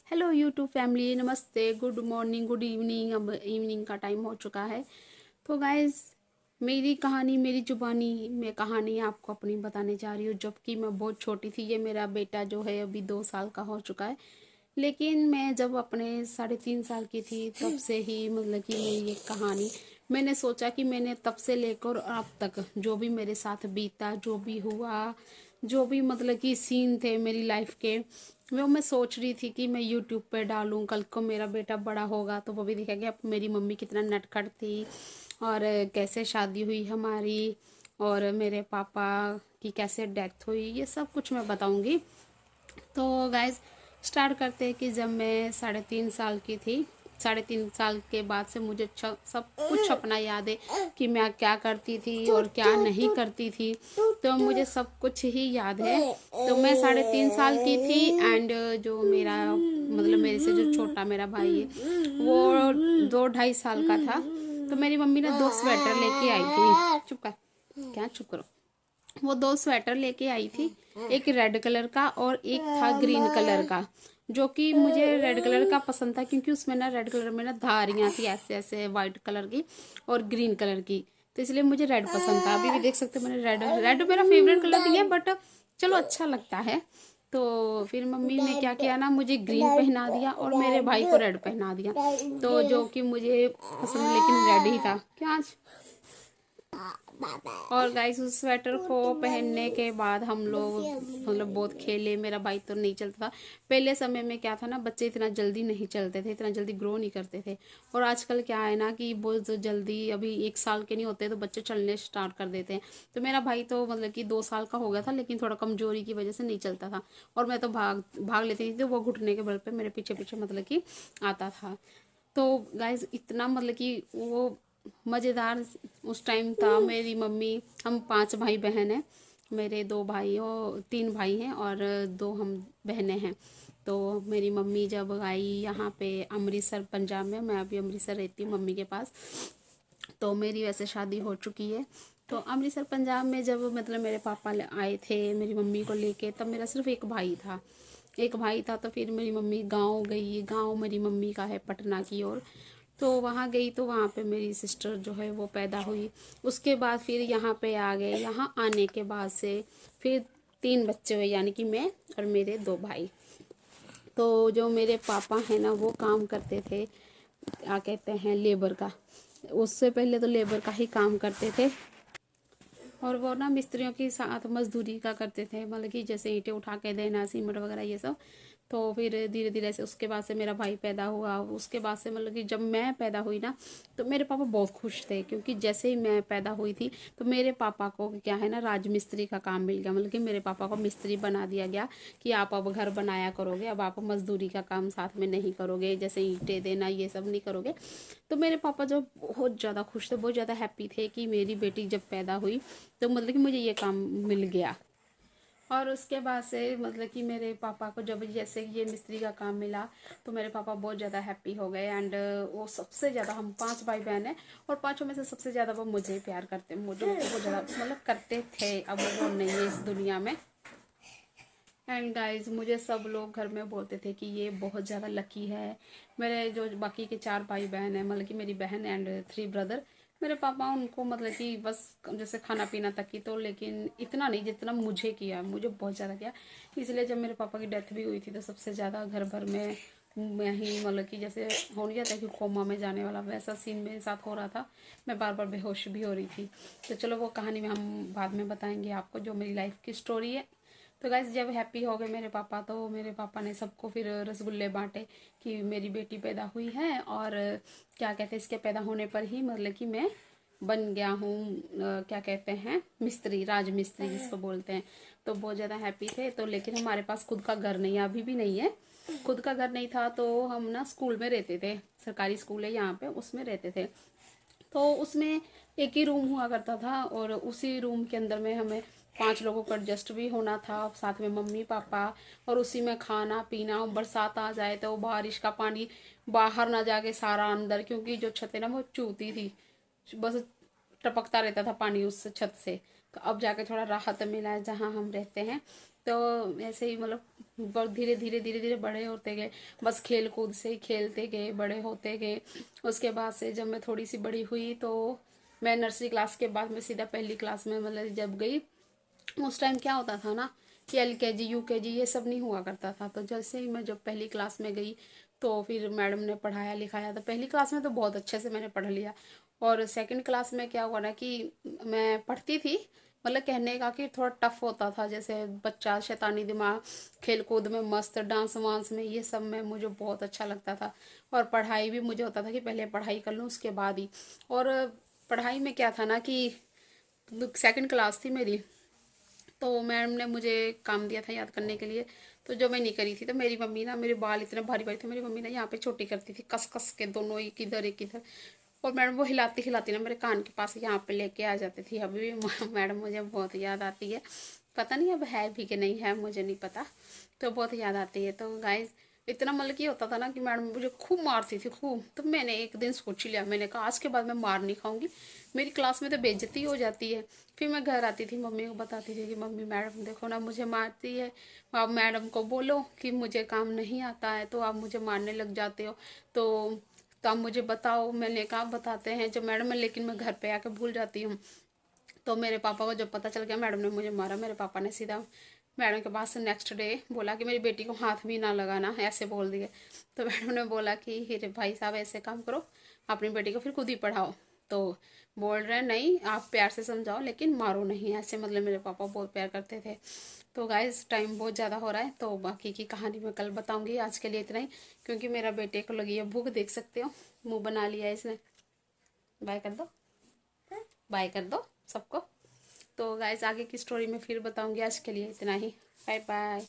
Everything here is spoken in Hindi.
हेलो यूट्यूब फैमिली, नमस्ते, गुड मॉर्निंग, गुड इवनिंग। अब इवनिंग का टाइम हो चुका है। तो गाइस, मेरी कहानी, मेरी जुबानी में कहानी आपको अपनी बताने जा रही हूँ। जबकि मैं बहुत छोटी थी। ये मेरा बेटा जो है अभी 2 साल का हो चुका है। लेकिन मैं जब अपने 3.5 साल की थी तब से ही मतलब कि मेरी एक कहानी, मैंने सोचा कि मैंने तब से लेकर अब तक जो भी मेरे साथ बीता, जो भी हुआ, जो भी मतलब कि सीन थे मेरी लाइफ के, वो मैं सोच रही थी कि मैं यूट्यूब पे डालूं। कल को मेरा बेटा बड़ा होगा तो वो भी दिखेगा अब मेरी मम्मी कितना नटखट थी और कैसे शादी हुई हमारी, और मेरे पापा की कैसे डेथ हुई, ये सब कुछ मैं बताऊंगी। तो गाइज, स्टार्ट करते हैं कि जब मैं 3.5 साल की थी, 3.5 साल के बाद से मुझे सब कुछ अपना याद है कि मैं क्या करती थी और क्या नहीं करती थी। तो मुझे सब कुछ ही याद है। तो मैं 3.5 साल की थी एंड जो मेरा मतलब मेरे से जो छोटा मेरा भाई है वो 2-2.5 साल का था। तो मेरी मम्मी ने 2 स्वेटर लेके आई थी। चुप कर, क्या चुप करो। वो 2 स्वेटर लेके आई थी, एक रेड कलर का और एक था ग्रीन कलर का। जो कि मुझे रेड कलर का पसंद था क्योंकि उसमें ना रेड कलर में ना धारियां थी ऐसे ऐसे वाइट कलर की और ग्रीन कलर की। तो इसलिए मुझे रेड पसंद था। अभी भी देख सकते हो मैंने रेड रेड मेरा फेवरेट कलर भी है, बट चलो अच्छा लगता है। तो फिर मम्मी ने क्या किया ना, मुझे ग्रीन पहना दिया और मेरे भाई को रेड पहना दिया। तो जो कि मुझे पसंद लेकिन रेड ही था। क्या आज और गाइस, उस स्वेटर को पहनने के बाद हम लोग मतलब बहुत खेले। मेरा बाइक तो नहीं चलता था। पहले समय में क्या था ना, बच्चे इतना जल्दी नहीं चलते थे, इतना जल्दी ग्रो नहीं करते थे। और आजकल क्या है ना कि बहुत जल्दी, अभी 1 साल के नहीं होते तो बच्चे चलने स्टार्ट कर देते हैं। तो मेरा भाई तो मतलब कि 2 साल का हो गया था लेकिन थोड़ा कमजोरी की वजह से नहीं चलता था। और मैं तो भाग भाग लेती थी, तो वो घुटने के बल पे मेरे पीछे पीछे मतलब कि आता था। तो गाइज, इतना मतलब कि वो मज़ेदार उस टाइम था। मेरी मम्मी, हम 5 भाई बहन हैं। मेरे 2 भाई और 3 भाई हैं और 2 हम बहनें हैं। तो मेरी मम्मी जब आई यहाँ पे अमृतसर पंजाब में, मैं अभी अमृतसर रहती हूँ मम्मी के पास। तो मेरी वैसे शादी हो चुकी है। तो अमृतसर पंजाब में जब मतलब मेरे पापा आए थे मेरी मम्मी को लेके, तब मेरा सिर्फ एक भाई था, एक भाई था। तो फिर मेरी मम्मी गांव गई। गांव मेरी मम्मी का है पटना की ओर। तो वहाँ गई तो वहाँ पे मेरी सिस्टर जो है वो पैदा हुई। उसके बाद फिर यहाँ पे आ गए। यहाँ आने के बाद से फिर 3 बच्चे हुए, यानी कि मैं और मेरे 2 भाई। तो जो मेरे पापा हैं ना, वो काम करते थे, क्या कहते हैं, लेबर का। उससे पहले तो लेबर का ही काम करते थे। और वो ना मिस्त्रियों के साथ मजदूरी का करते थे, मतलब कि जैसे ईंटें उठा के देना, सीमेंट वगैरह ये सब। तो फिर धीरे धीरे से उसके बाद से मेरा भाई पैदा हुआ। उसके बाद से मतलब कि जब मैं पैदा हुई ना, तो मेरे पापा बहुत खुश थे क्योंकि जैसे ही मैं पैदा हुई थी तो मेरे पापा को क्या है ना, राजमिस्त्री का काम मिल गया। मतलब कि मेरे पापा को मिस्त्री बना दिया गया कि आप अब घर बनाया करोगे, अब आप मजदूरी का काम साथ में नहीं करोगे, जैसे ईंटें देना ये सब नहीं करोगे। तो मेरे पापा जो बहुत ज़्यादा खुश थे, बहुत ज़्यादा हैप्पी थे कि मेरी बेटी जब पैदा हुई तो मतलब कि मुझे ये काम मिल गया। और उसके बाद से मतलब कि मेरे पापा को जब जैसे ये मिस्त्री का काम मिला तो मेरे पापा बहुत ज़्यादा हैप्पी हो गए। एंड वो सबसे ज़्यादा, हम 5 भाई बहन हैं और पांचों में से सबसे ज़्यादा वो मुझे प्यार करते, मुझे बहुत ज़्यादा मतलब करते थे। अब वो नहीं है इस दुनिया में। एंड गाइज, मुझे सब लोग घर में बोलते थे कि ये बहुत ज़्यादा लकी है। मेरे जो बाकी के 4 भाई बहन हैं, मतलब कि मेरी बहन एंड 3 ब्रदर, मेरे पापा उनको मतलब कि बस जैसे खाना पीना तक ही, तो लेकिन इतना नहीं जितना मुझे किया, मुझे बहुत ज़्यादा किया। इसलिए जब मेरे पापा की डेथ भी हुई थी तो सबसे ज़्यादा घर भर में मैं ही मतलब कि जैसे हो नहीं जाता कि कोमा में जाने वाला, वैसा सीन मेरे साथ हो रहा था। मैं बार बार बेहोश भी हो रही थी। तो चलो वो कहानी में हम बाद में बताएंगे आपको, जो मेरी लाइफ की स्टोरी है। तो गाइस, जब हैप्पी हो गए मेरे पापा तो मेरे पापा ने सबको फिर रसगुल्ले बांटे कि मेरी बेटी पैदा हुई है। और क्या कहते हैं, इसके पैदा होने पर ही मतलब कि मैं बन गया हूँ क्या कहते हैं, मिस्त्री, राजमिस्त्री जिसको बोलते हैं। तो बहुत ज़्यादा हैप्पी थे। तो लेकिन हमारे पास खुद का घर नहीं है, अभी भी नहीं है। खुद का घर नहीं था तो हम ना स्कूल में रहते थे, सरकारी स्कूल है यहाँ पे, उसमें रहते थे। तो उसमें एक ही रूम हुआ करता था और उसी रूम के अंदर में हमें 5 लोगों को एडजस्ट भी होना था, साथ में मम्मी पापा। और उसी में खाना पीना, बरसात आ जाए तो बारिश का पानी बाहर ना जाके सारा अंदर, क्योंकि जो छत है ना वो चूती थी, बस टपकता रहता था पानी उस छत से। तो अब जाके थोड़ा राहत मिला है जहाँ हम रहते हैं। तो ऐसे ही मतलब बहुत धीरे धीरे धीरे धीरे बड़े होते गए, बस खेल कूद से ही खेलते गए, बड़े होते गए। उसके बाद से जब मैं थोड़ी सी बड़ी हुई तो मैं नर्सरी क्लास के बाद मैं सीधा पहली क्लास में मतलब जब गई, उस टाइम क्या होता था ना कि LKG UKG ये सब नहीं हुआ करता था। तो जैसे ही मैं जब पहली क्लास में गई तो फिर मैडम ने पढ़ाया लिखाया, तो पहली क्लास में तो बहुत अच्छे से मैंने पढ़ लिया। और सेकंड क्लास में क्या हुआ ना कि मैं पढ़ती थी, मतलब कहने का कि थोड़ा टफ होता था, जैसे बच्चा शैतानी दिमाग, खेल कूद में मस्त, डांस वांस में, ये सब में मुझे बहुत अच्छा लगता था। और पढ़ाई भी मुझे होता था कि पहले पढ़ाई कर लूँ उसके बाद ही। और पढ़ाई में क्या था ना कि सेकंड क्लास थी मेरी, तो मैम ने मुझे काम दिया था याद करने के लिए, तो जो मैं नहीं करी थी, तो मेरी मम्मी ना, मेरे बाल इतने भारी भारी थे, मेरी मम्मी ना यहाँ पे छोटी करती थी कस कस के दोनों, एक इधर एक इधर। और मैडम वो हिलाती हिलाती ना मेरे कान के पास यहाँ पे लेके आ जाती थी। अभी भी मैडम मुझे बहुत याद आती है, पता नहीं अब है भी कि नहीं है, मुझे नहीं पता, तो बहुत याद आती है। तो गाइज इतना मतलब कि होता था ना कि मैडम मुझे खूब मारती थी खूब। तो मैंने एक दिन सोच लिया, मैंने कहा आज के बाद मैं मार नहीं खाऊंगी, मेरी क्लास में तो बेइज्जती हो जाती है। फिर मैं घर आती थी, मम्मी को बताती थी कि मम्मी मैडम देखो ना मुझे मारती है, आप मैडम को बोलो कि मुझे काम नहीं आता है तो आप मुझे मारने लग जाते हो। तो आप मुझे बताओ। मैंने कहा बताते हैं जब मैडम है, लेकिन मैं घर पे आके भूल जाती हूँ। तो मेरे पापा को जब पता चल गया मैडम ने मुझे मारा, मेरे पापा ने सीधा मैडम के पास नेक्स्ट डे बोला कि मेरी बेटी को हाथ भी ना लगाना, ऐसे बोल दिए। तो मैडम ने बोला कि अरे भाई साहब ऐसे काम करो, अपनी बेटी को फिर खुद ही पढ़ाओ। तो बोल रहे हैं नहीं आप प्यार से समझाओ लेकिन मारो नहीं, ऐसे मतलब मेरे पापा बहुत प्यार करते थे। तो गाइस टाइम बहुत ज़्यादा हो रहा है, तो बाकी की कहानी मैं कल बताऊंगी, आज के लिए इतना ही, क्योंकि मेरा बेटे को लगी है भूख, देख सकते हो मुंह बना लिया है इसने। बाय कर दो, बाय कर दो सबको। तो गाइस आगे की स्टोरी में फिर बताऊंगी, आज के लिए इतना ही, बाय बाय।